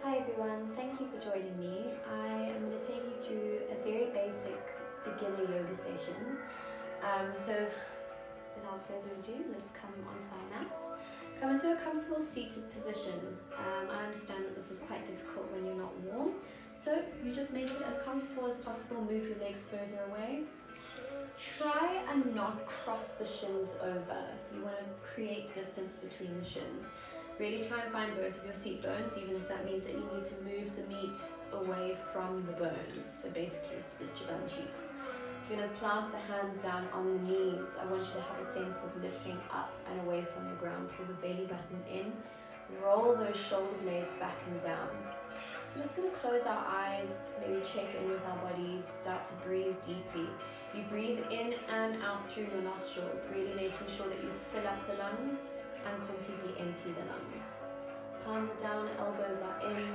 Hi everyone, thank you for joining me. I am going to take you through a very basic beginner yoga session. So without further ado, let's come onto our mats. Come into a comfortable seated position. I understand that this is quite difficult when you're not warm, so you just make it as comfortable as possible, move your legs further away. Try and not cross the shins over. You want to create distance between the shins. Really try and find both of your seat bones, even if that means that you need to move the meat away from the bones. So basically split your bum cheeks. You're going to plant the hands down on the knees. I want you to have a sense of lifting up and away from the ground. Pull the belly button in. Roll those shoulder blades back and down. We're just going to close our eyes, maybe check in with our bodies, start to breathe deeply. You breathe in and out through your nostrils, really making sure that you fill up the lungs and completely empty the lungs. Palms are down, elbows are in.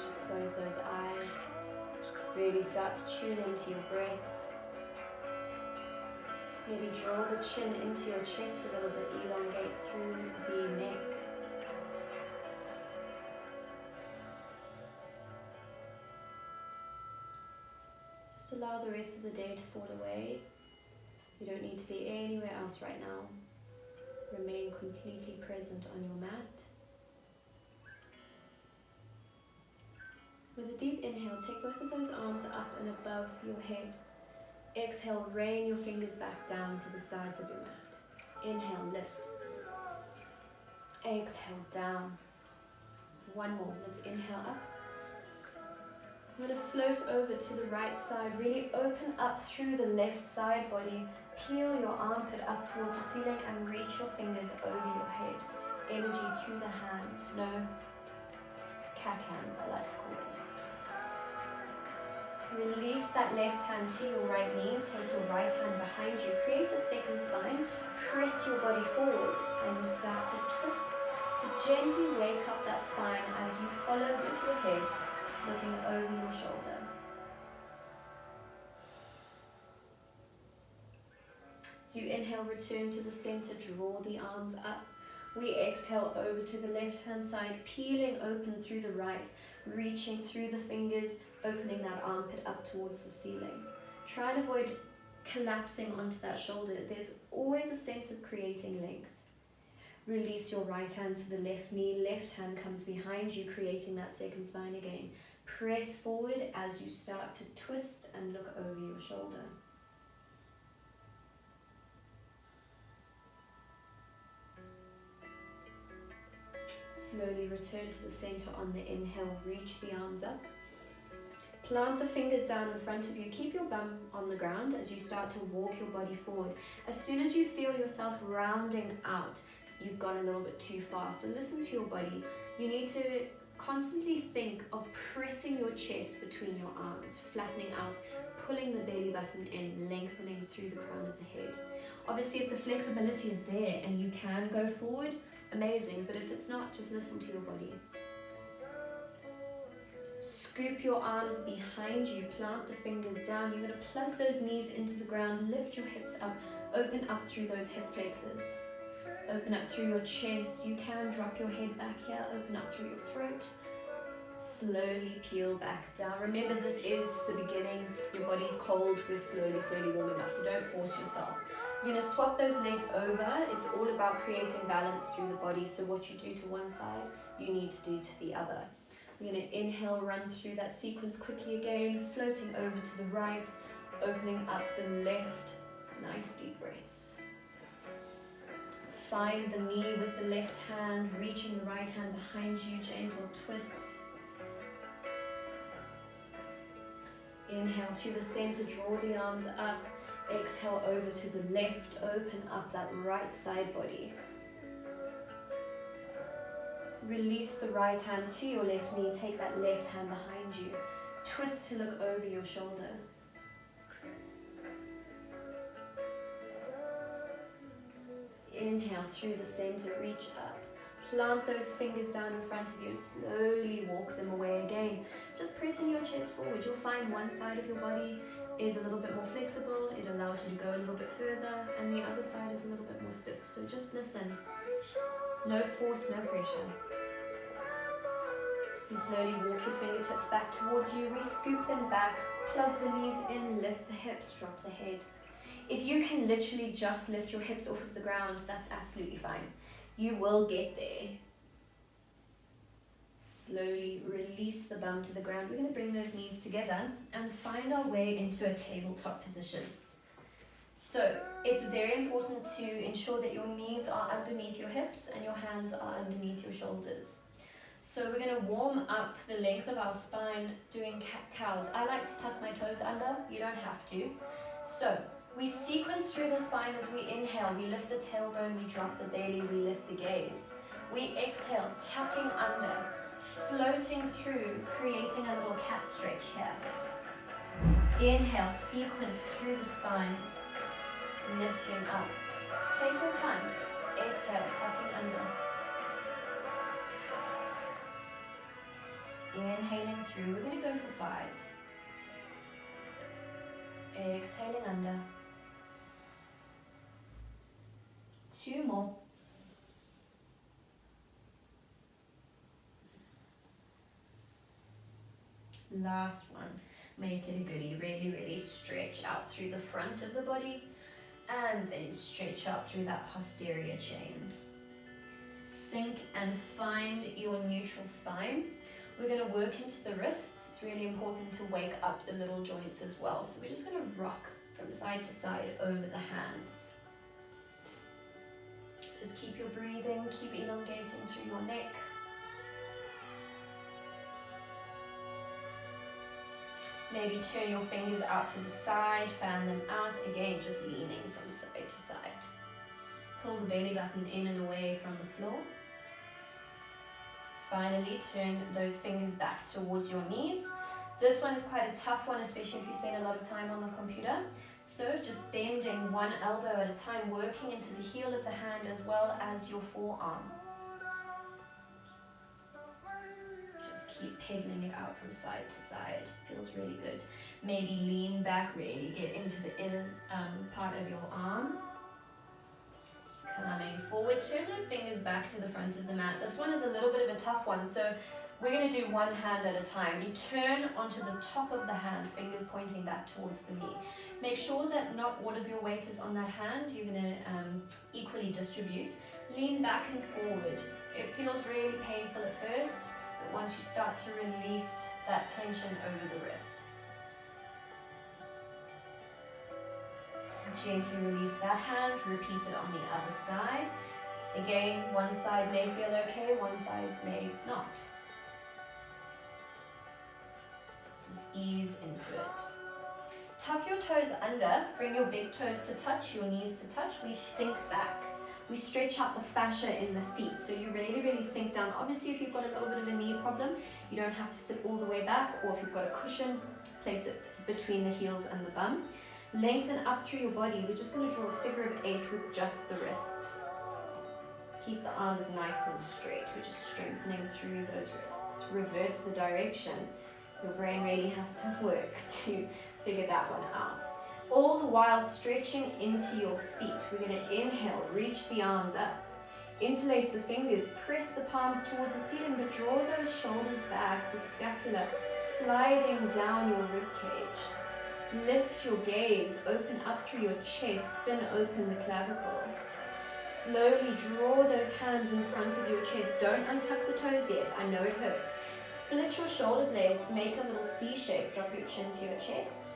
Just close those eyes. Really start to tune into your breath. Maybe draw the chin into your chest a little bit, elongate through the neck. Just allow the rest of the day to fall away. You don't need to be anywhere else right now. Remain completely present on your mat. With a deep inhale, take both of those arms up and above your head. Exhale, rain your fingers back down to the sides of your mat. Inhale, lift. Exhale, down. One more. Let's inhale up. I'm going to float over to the right side. Really open up through the left side body. Peel your armpit up towards the ceiling and reach your fingers over your head. Energy through the hand. No cat hands, I like to call them. Release that left hand to your right knee. Take your right hand behind you. Create a second spine. Press your body forward and you start to twist to gently wake up that spine as you follow with your head, looking over your shoulder. As you inhale, return to the center, draw the arms up. We exhale over to the left hand side, peeling open through the right, reaching through the fingers, opening that armpit up towards the ceiling. Try and avoid collapsing onto that shoulder. There's always a sense of creating length. Release your right hand to the left knee, left hand comes behind you, creating that second spine again. Press forward as you start to twist and look over your shoulder. Slowly return to the center on the inhale, reach the arms up. Plant the fingers down in front of you. Keep your bum on the ground as you start to walk your body forward. As soon as you feel yourself rounding out, you've gone a little bit too far. So listen to your body. You need to constantly think of pressing your chest between your arms, flattening out, pulling the belly button in, lengthening through the crown of the head. Obviously, if the flexibility is there and you can go forward, amazing, but if it's not, just listen to your body. Scoop your arms behind you, plant the fingers down. You're going to plug those knees into the ground, lift your hips up, open up through those hip flexors. Open up through your chest. You can drop your head back here, open up through your throat. Slowly peel back down. Remember, this is the beginning. Your body's cold. We're slowly warming up, so don't force yourself. You're going to swap those legs over. It's all about creating balance through the body. So what you do to one side, you need to do to the other. We're going to inhale, run through that sequence quickly again, floating over to the right, opening up the left. Nice deep breaths. Find the knee with the left hand, reaching the right hand behind you, gentle twist. Inhale to the center, draw the arms up. Exhale over to the left, open up that right side body. Release the right hand to your left knee, take that left hand behind you. Twist to look over your shoulder. Inhale through the center, reach up. Plant those fingers down in front of you and slowly walk them away again. Just pressing your chest forward. You'll find one side of your body is a little bit more flexible. It allows you to go a little bit further, and the other side is a little bit more stiff. So just listen. No force, no pressure. You slowly walk your fingertips back towards you, re-scoop them back, plug the knees in, lift the hips, drop the head. If you can literally just lift your hips off of the ground, that's absolutely fine. You will get there. Slowly release the bum to the ground. We're going to bring those knees together and find our way into a tabletop position. So it's very important to ensure that your knees are underneath your hips and your hands are underneath your shoulders. So we're going to warm up the length of our spine doing cat-cows. I like to tuck my toes under, you don't have to. So we sequence through the spine as we inhale, we lift the tailbone, we drop the belly, we lift the gaze. We exhale, tucking under, floating through, creating a little cat stretch here. Inhale, sequence through the spine, lifting up. Take your time. Exhale, tucking under. Inhaling through, we're going to go for 5. Exhaling under. 2 more. Last one. Make it a goodie. Really, really stretch out through the front of the body and then stretch out through that posterior chain. Sink and find your neutral spine. We're going to work into the wrists. It's really important to wake up the little joints as well. So we're just going to rock from side to side over the hands. Just keep your breathing, keep elongating through your neck. Maybe turn your fingers out to the side, fan them out. Again, just leaning from side to side. Pull the belly button in and away from the floor. Finally, turn those fingers back towards your knees. This one is quite a tough one, especially if you spend a lot of time on the computer. So just bending one elbow at a time, working into the heel of the hand as well as your forearm. Just keep pedaling it out from side to side. Feels really good. Maybe lean back, really get into the inner part of your arm. Coming forward, turn those fingers back to the front of the mat. This one is a little bit of a tough one, so we're going to do one hand at a time. You turn onto the top of the hand, fingers pointing back towards the knee. Make sure that not all of your weight is on that hand. You're going to equally distribute. Lean back and forward. It feels really painful at first, but once you start to release that tension over the wrist. Gently release that hand, repeat it on the other side. Again, one side may feel okay, one side may not. Just ease into it. Tuck your toes under, bring your big toes to touch, your knees to touch. We sink back. We stretch out the fascia in the feet, so you really, really sink down. Obviously, if you've got a little bit of a knee problem, you don't have to sit all the way back, or if you've got a cushion, place it between the heels and the bum. Lengthen up through your body. We're just going to draw a figure of 8 with just the wrist. Keep the arms nice and straight. We're just strengthening through those wrists. Reverse the direction. Your brain really has to work to figure that one out. All the while stretching into your feet. We're going to inhale, reach the arms up. Interlace the fingers, press the palms towards the ceiling, but draw those shoulders back, the scapula sliding down your rib cage. Lift your gaze, open up through your chest, spin open the clavicle. Slowly draw those hands in front of your chest. Don't untuck the toes yet, I know it hurts. Split your shoulder blades, make a little C shape, drop your chin to your chest.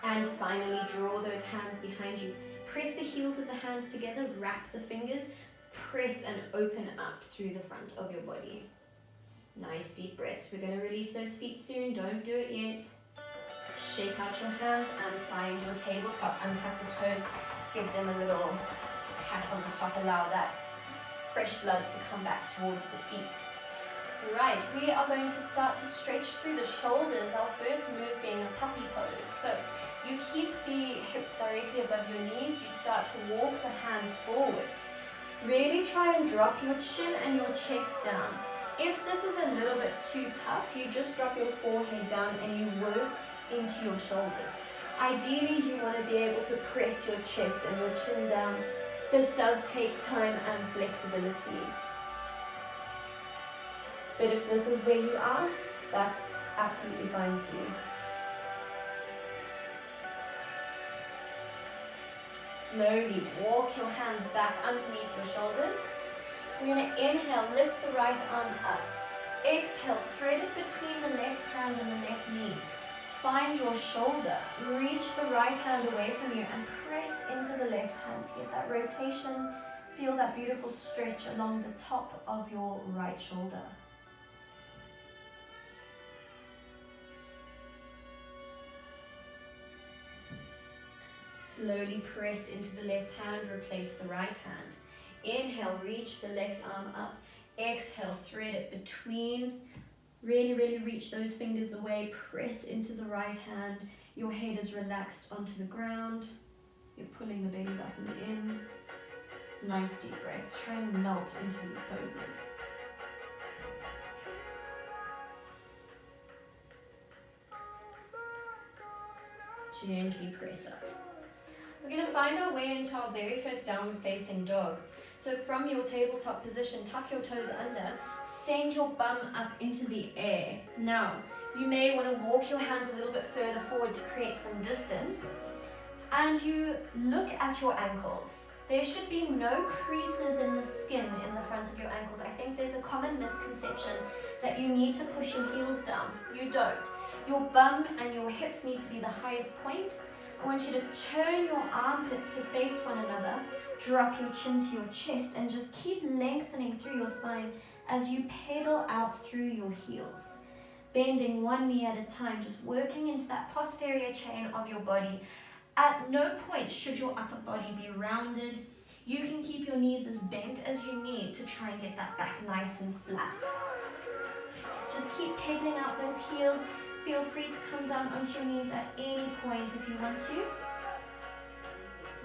And finally, draw those hands behind you. Press the heels of the hands together, wrap the fingers, press and open up through the front of your body. Nice deep breaths. We're going to release those feet soon, don't do it yet. Shake out your hands and find your tabletop. Untuck the toes, give them a little pat on the top, allow that fresh blood to come back towards the feet. Right, we are going to start to stretch through the shoulders, our first move being a puppy pose. So you keep the hips directly above your knees, you start to walk the hands forward. Really try and drop your chin and your chest down. If this is a little bit too tough, you just drop your forehead down and you work into your shoulders. Ideally, you want to be able to press your chest and your chin down. This does take time and flexibility. But if this is where you are, that's absolutely fine too. Slowly walk your hands back underneath your shoulders. We're going to inhale, lift the right arm up. Exhale, thread it between the left hand and the left knee. Find your shoulder. Reach the right hand away from you and press into the left hand to get that rotation. Feel that beautiful stretch along the top of your right shoulder. Slowly press into the left hand, replace the right hand. Inhale, reach the left arm up. Exhale, thread it between. Really, really reach those fingers away. Press into the right hand. Your head is relaxed onto the ground. You're pulling the belly button in. Nice deep breaths. Try and melt into these poses. Gently press up. We're going to find our way into our very first downward facing dog. So from your tabletop position, tuck your toes under, send your bum up into the air. Now, you may want to walk your hands a little bit further forward to create some distance. And you look at your ankles. There should be no creases in the skin in the front of your ankles. I think there's a common misconception that you need to push your heels down. You don't. Your bum and your hips need to be the highest point. I want you to turn your armpits to face one another, drop your chin to your chest, and just keep lengthening through your spine as you pedal out through your heels. Bending one knee at a time, just working into that posterior chain of your body. At no point should your upper body be rounded. You can keep your knees as bent as you need to try and get that back nice and flat. Just keep pedaling out those heels. Feel free to come down onto your knees at any point if you want to.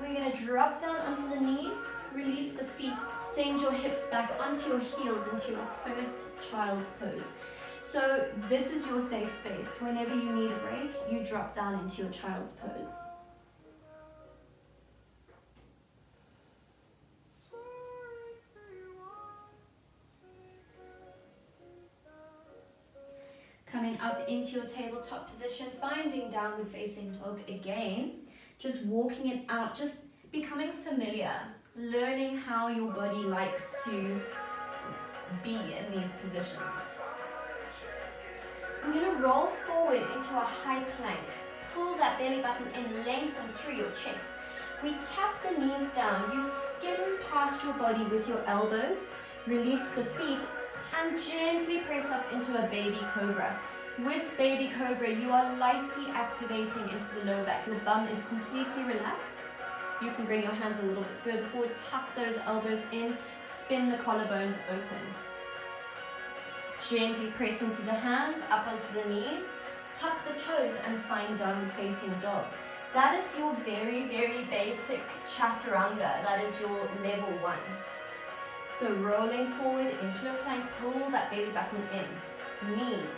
We're going to drop down onto the knees, release the feet, send your hips back onto your heels into your first child's pose. So this is your safe space. Whenever you need a break, you drop down into your child's pose. Coming up into your tabletop position, finding downward facing dog again. Just walking it out, just becoming familiar, learning how your body likes to be in these positions. We're going to roll forward into a high plank. Pull that belly button in, lengthen through your chest. We tap the knees down. You skim past your body with your elbows. Release the feet and gently press up into a baby cobra. With baby cobra, you are lightly activating into the lower back. Your bum is completely relaxed. You can bring your hands a little bit further forward, tuck those elbows in, spin the collarbones open. Gently press into the hands, up onto the knees, tuck the toes and find downward facing dog. That is your very, very basic chaturanga. That is your level 1. So rolling forward into a plank, pull that belly button in. Knees,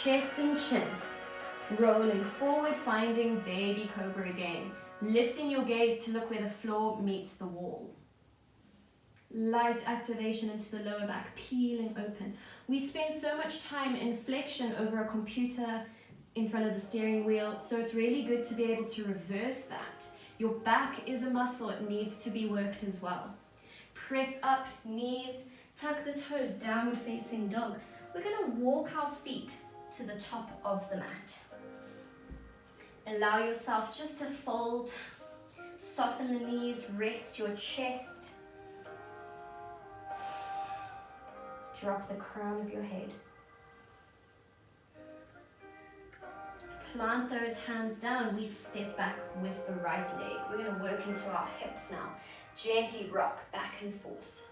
chest and chin. Rolling forward, finding baby cobra again. Lifting your gaze to look where the floor meets the wall. Light activation into the lower back, peeling open. We spend so much time in flexion over a computer in front of the steering wheel, so it's really good to be able to reverse that. Your back is a muscle, it needs to be worked as well. Press up, knees, tuck the toes, downward facing dog. We're going to walk our feet to the top of the mat. Allow yourself just to fold, soften the knees, rest your chest. Drop the crown of your head. Plant those hands down. We step back with the right leg. We're going to work into our hips now. Gently rock back and forth.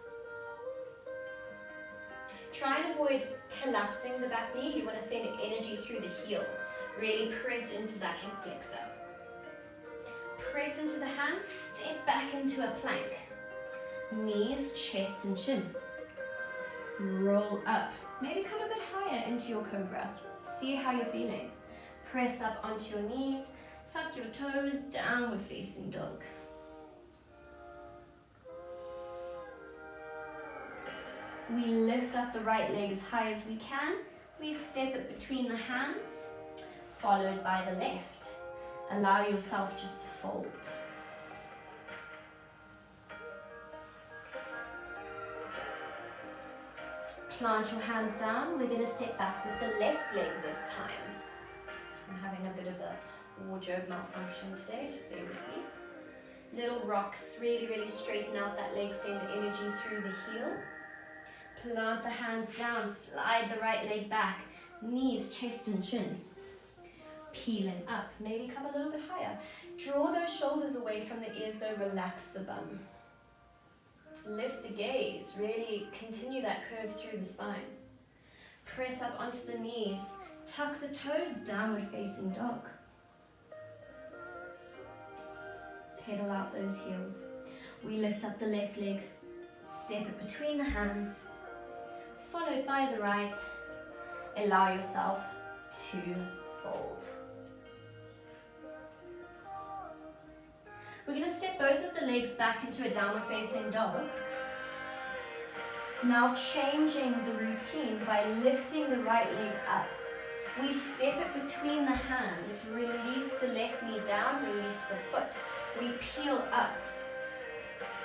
Try and avoid collapsing the back knee. You want to send energy through the heel. Really press into that hip flexor. Press into the hands, step back into a plank. Knees, chest and chin. Roll up. Maybe come a bit higher into your cobra. See how you're feeling. Press up onto your knees, tuck your toes, downward facing dog. We lift up the right leg as high as we can. We step it between the hands, followed by the left. Allow yourself just to fold. Plant your hands down. We're going to step back with the left leg this time. I'm having a bit of a wardrobe malfunction today, just bear with me. Little rocks, really, really straighten out that leg, send energy through the heel. Plant the hands down, slide the right leg back, knees, chest and chin. Peeling up, maybe come a little bit higher. Draw those shoulders away from the ears though, relax the bum. Lift the gaze, really continue that curve through the spine. Press up onto the knees, tuck the toes, downward facing dog. Pedal out those heels. We lift up the left leg, step it between the hands, followed by the right. Allow yourself to fold. We're going to step both of the legs back into a downward facing dog. Now changing the routine by lifting the right leg up. We step it between the hands, release the left knee down, release the foot. We peel up.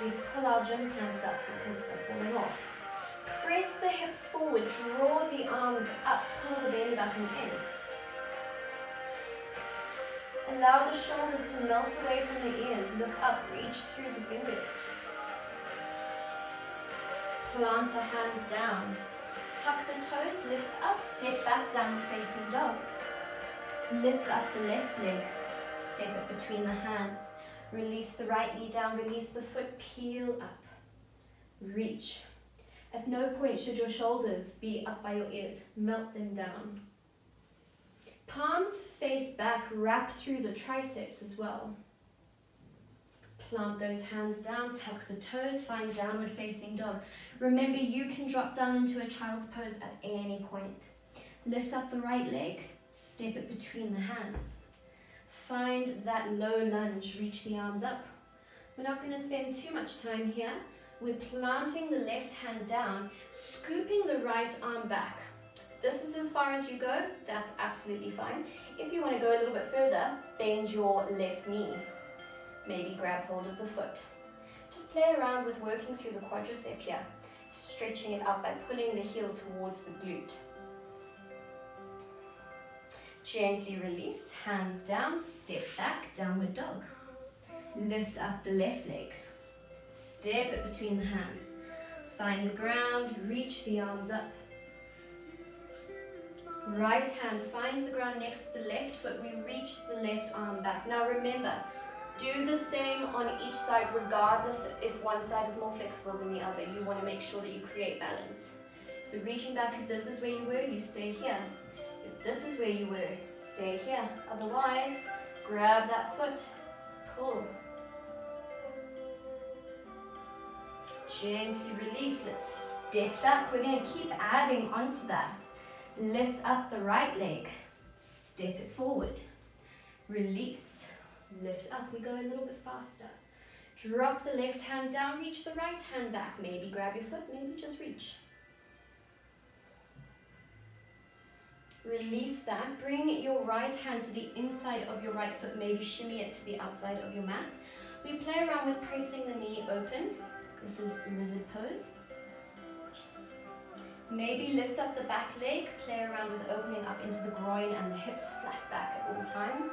We pull our gym pants up because they're falling off. Press the hips forward, draw the arms up, pull the belly button in. Allow the shoulders to melt away from the ears. Look up, reach through the fingers. Plant the hands down. Tuck the toes, lift up, step back, down facing dog. Lift up the left leg, step it between the hands. Release the right knee down, release the foot, peel up. Reach. At no point should your shoulders be up by your ears. Melt them down. Palms face back, wrap through the triceps as well. Plant those hands down, tuck the toes, find downward facing dog. Remember, you can drop down into a child's pose at any point. Lift up the right leg, step it between the hands. Find that low lunge, reach the arms up. We're not going to spend too much time here. We're planting the left hand down, scooping the right arm back. This is as far as you go, that's absolutely fine. If you want to go a little bit further, bend your left knee. Maybe grab hold of the foot. Just play around with working through the quadricep here, stretching it out by pulling the heel towards the glute. Gently release, hands down, step back, downward dog. Lift up the left leg. Step it between the hands. Find the ground, reach the arms up. Right hand finds the ground next to the left foot. We reach the left arm back. Now remember, do the same on each side regardless if one side is more flexible than the other. You want to make sure that you create balance. So reaching back, if this is where you were, you stay here. If this is where you were, stay here. Otherwise, grab that foot, pull. Gently release. Let's step back. We're going to keep adding onto that. Lift up the right leg. Step it forward. Release. Lift up. We go a little bit faster. Drop the left hand down. Reach the right hand back. Maybe grab your foot. Maybe just reach. Release that. Bring your right hand to the inside of your right foot. Maybe shimmy it to the outside of your mat. We play around with pressing the knee open. This is lizard pose. Maybe lift up the back leg, play around with opening up into the groin and the hips flat back at all times.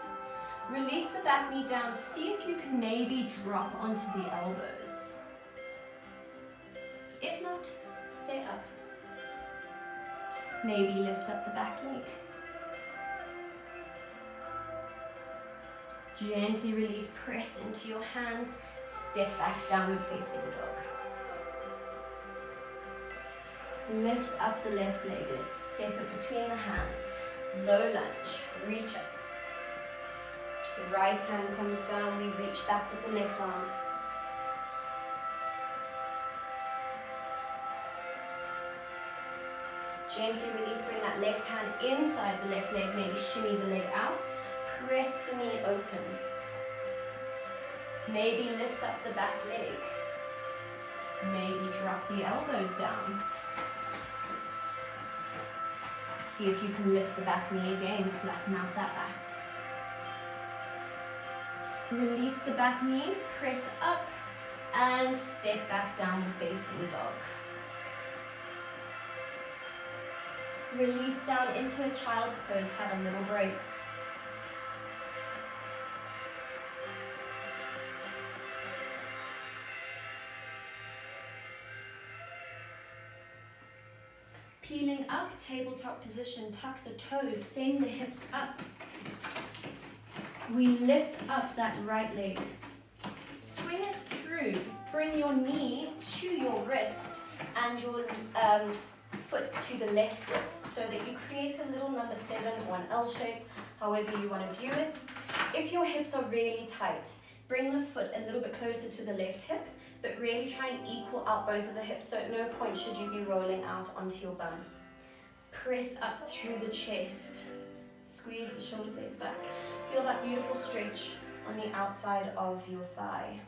Release the back knee down, see if you can maybe drop onto the elbows. If not, stay up. Maybe lift up the back leg. Gently release, press into your hands, step back, downward facing dog. Lift up the left leg, let's step it between the hands. Low lunge, reach up. The right hand comes down, we reach back with the left arm. Gently release, bring that left hand inside the left leg, maybe shimmy the leg out. Press the knee open. Maybe lift up the back leg. Maybe drop the elbows down. See if you can lift the back knee again, flatten out that back. Release the back knee, press up, and step back down facing dog. Release down into a child's pose, have a little break. Peeling up, tabletop position, tuck the toes, send the hips up. We lift up that right leg. Swing it through. Bring your knee to your wrist and your foot to the left wrist so that you create a little number 7 or an L shape, however you want to view it. If your hips are really tight, bring the foot a little bit closer to the left hip, but really try and equal out both of the hips, so at no point should you be rolling out onto your bum. Press up through the chest. Squeeze the shoulder blades back. Feel that beautiful stretch on the outside of your thigh.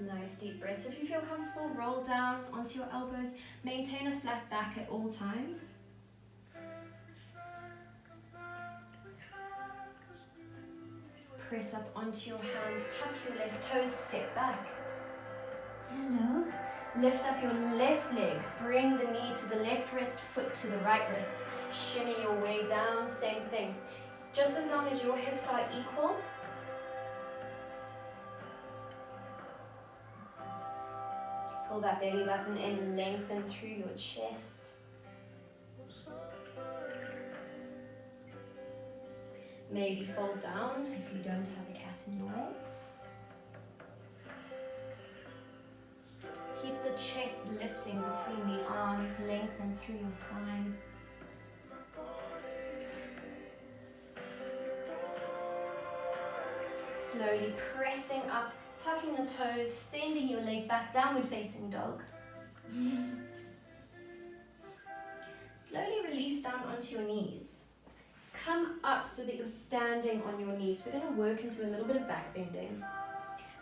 Nice deep breaths. If you feel comfortable, roll down onto your elbows. Maintain a flat back at all times. Press up onto your hands, tuck your left toes, step back. Hello. Lift up your left leg, bring the knee to the left wrist, foot to the right wrist. Shimmy your way down, same thing. Just as long as your hips are equal. Pull that belly button in, lengthen through your chest. Maybe fold down if you don't have a cat in your way. Keep the chest lifting between the arms, lengthen through your spine. Slowly pressing up, tucking the toes, sending your leg back, downward facing dog. Slowly release down onto your knees. Come up so that you're standing on your knees. We're going to work into a little bit of back bending.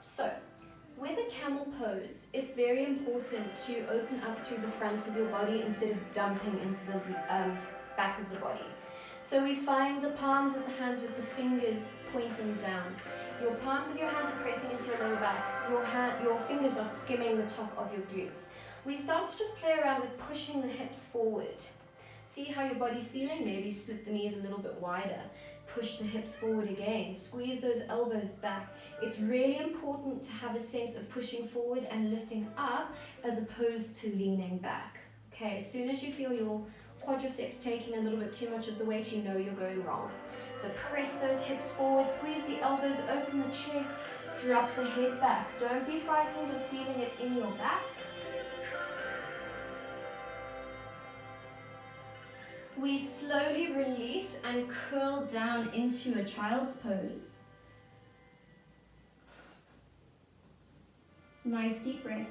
So, with a camel pose, it's very important to open up through the front of your body instead of dumping into the back of the body. So we find the palms of the hands with the fingers pointing down. Your palms of your hands are pressing into your lower back. Your fingers are skimming the top of your glutes. We start to just play around with pushing the hips forward. See how your body's feeling? Maybe split the knees a little bit wider. Push the hips forward again. Squeeze those elbows back. It's really important to have a sense of pushing forward and lifting up as opposed to leaning back. Okay, as soon as you feel your quadriceps taking a little bit too much of the weight, you know you're going wrong. So press those hips forward, squeeze the elbows, open the chest, drop the head back. Don't be frightened of feeling it in your back. We slowly release and curl down into a child's pose. Nice deep breaths.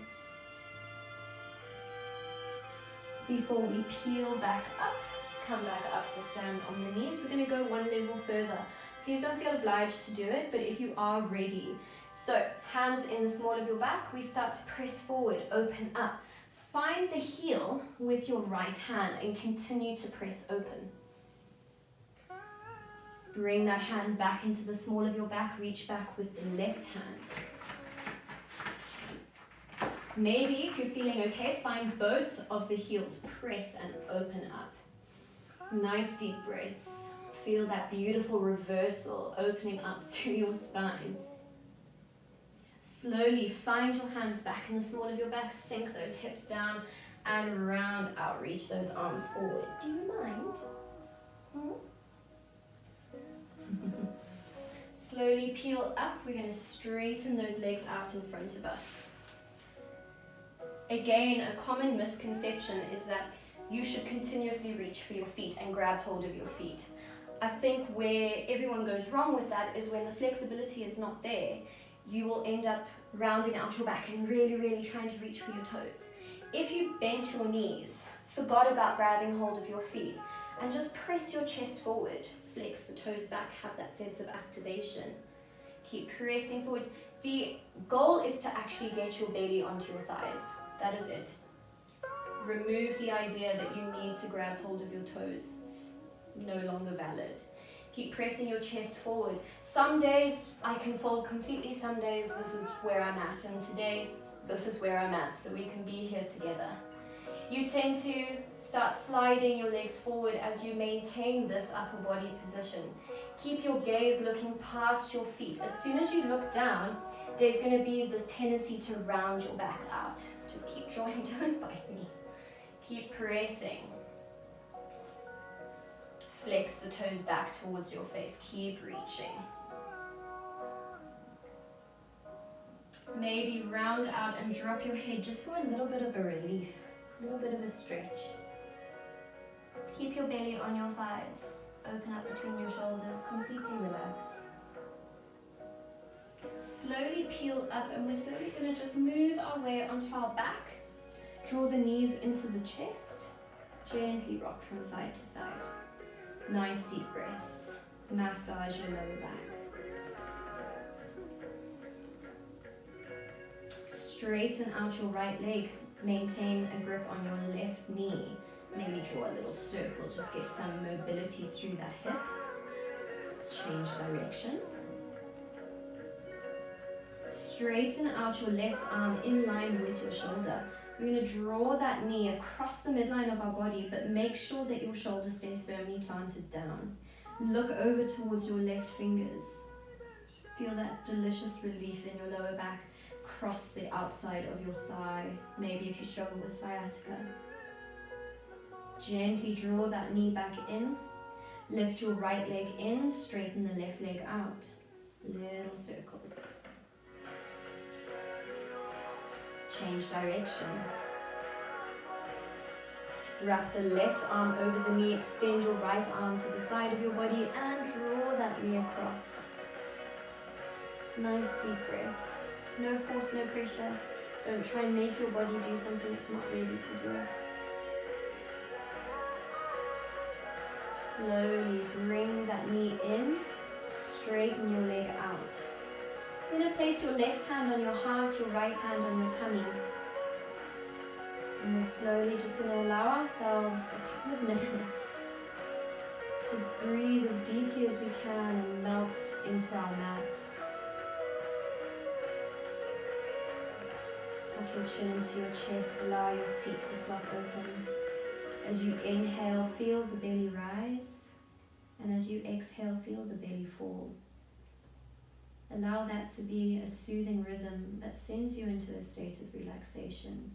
Before we peel back up, come back up to stand on the knees. We're going to go one level further. Please don't feel obliged to do it, but if you are ready. So, hands in the small of your back, we start to press forward, open up. Find the heel with your right hand and continue to press open. Bring that hand back into the small of your back, reach back with the left hand. Maybe if you're feeling okay, find both of the heels, press and open up. Nice deep breaths. Feel that beautiful reversal opening up through your spine. Slowly find your hands back in the small of your back, sink those hips down and round out, reach those arms forward. Do you mind? Slowly peel up, we're going to straighten those legs out in front of us. Again, a common misconception is that you should continuously reach for your feet and grab hold of your feet. I think where everyone goes wrong with that is when the flexibility is not there, you will end up rounding out your back and really trying to reach for your toes. If you bent your knees, forgot about grabbing hold of your feet, and just press your chest forward, flex the toes back, have that sense of activation. Keep pressing forward. The goal is to actually get your belly onto your thighs. That is it. Remove the idea that you need to grab hold of your toes. It's no longer valid. Keep pressing your chest forward. Some days I can fold completely, some days this is where I'm at, and today this is where I'm at, so we can be here together. You tend to start sliding your legs forward as you maintain this upper body position. Keep your gaze looking past your feet. As soon as you look down, there's going to be this tendency to round your back out. Just keep drawing, don't bite me. Keep pressing. Flex the toes back towards your face. Keep reaching. Maybe round out and drop your head just for a little bit of a relief, a little bit of a stretch. Keep your belly on your thighs. Open up between your shoulders. Completely relax. Slowly peel up, and we're slowly going to just move our way onto our back. Draw the knees into the chest. Gently rock from side to side. Nice deep breaths. Massage your lower back. Straighten out your right leg. Maintain a grip on your left knee. Maybe draw a little circle. Just get some mobility through that hip. Change direction. Straighten out your left arm in line with your shoulder. We're going to draw that knee across the midline of our body, but make sure that your shoulder stays firmly planted down. Look over towards your left fingers. Feel that delicious relief in your lower back. Cross the outside of your thigh, maybe if you struggle with sciatica. Gently draw that knee back in. Lift your right leg in, straighten the left leg out. Little circles. Change direction. Wrap the left arm over the knee, extend your right arm to the side of your body and draw that knee across. Nice deep breaths. No force, no pressure. Don't try and make your body do something it's not ready to do. Slowly bring that knee in, straighten your leg out. You're going to place your left hand on your heart, your right hand on your tummy. And we're slowly just going to allow ourselves a couple of minutes to breathe as deeply as we can and melt into our mat. Tuck your chin into your chest, allow your feet to flop open. As you inhale, feel the belly rise, and as you exhale, feel the belly fall. Allow that to be a soothing rhythm that sends you into a state of relaxation.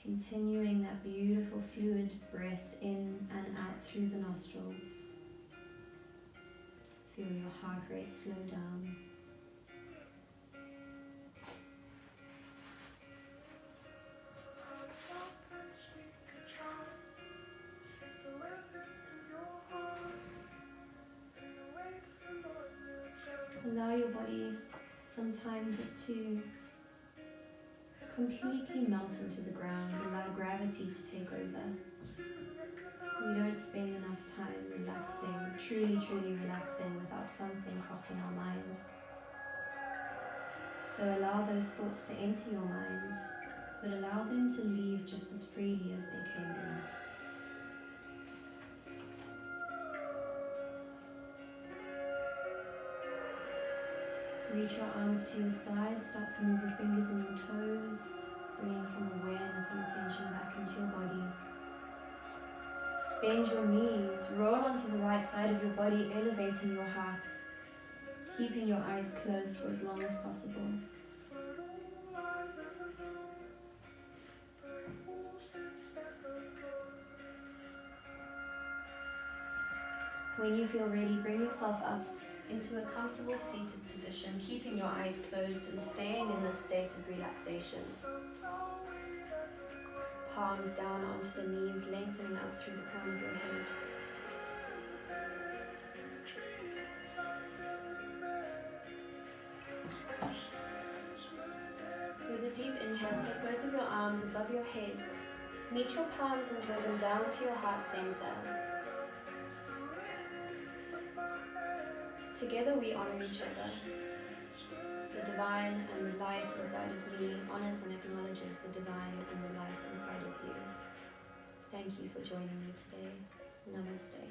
Continuing that beautiful fluid breath in and out through the nostrils. Feel your heart rate slow down. Allow your body some time just to completely melt into the ground. Allow gravity to take over. We don't spend enough time relaxing, truly relaxing without something crossing our mind. So allow those thoughts to enter your mind, but allow them to leave just as freely as they came in. Reach your arms to your side, start to move your fingers and your toes, bringing some awareness and attention back into your body. Bend your knees, roll onto the right side of your body, elevating your heart, keeping your eyes closed for as long as possible. When you feel ready, bring yourself up into a comfortable seated position, keeping your eyes closed and staying in this state of relaxation. Palms down onto the knees, lengthening up through the crown of your head. With a deep inhale, take both of your arms above your head. Meet your palms and draw them down to your heart center. Together we honor each other. The divine and the light inside of me honors and acknowledges the divine and the light inside of you. Thank you for joining me today. Namaste.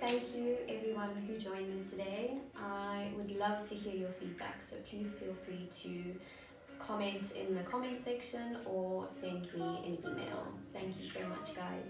Thank you everyone who joined me today. I would love to hear your feedback, so please feel free to comment in the comment section or send me an email. Thank you so much, guys.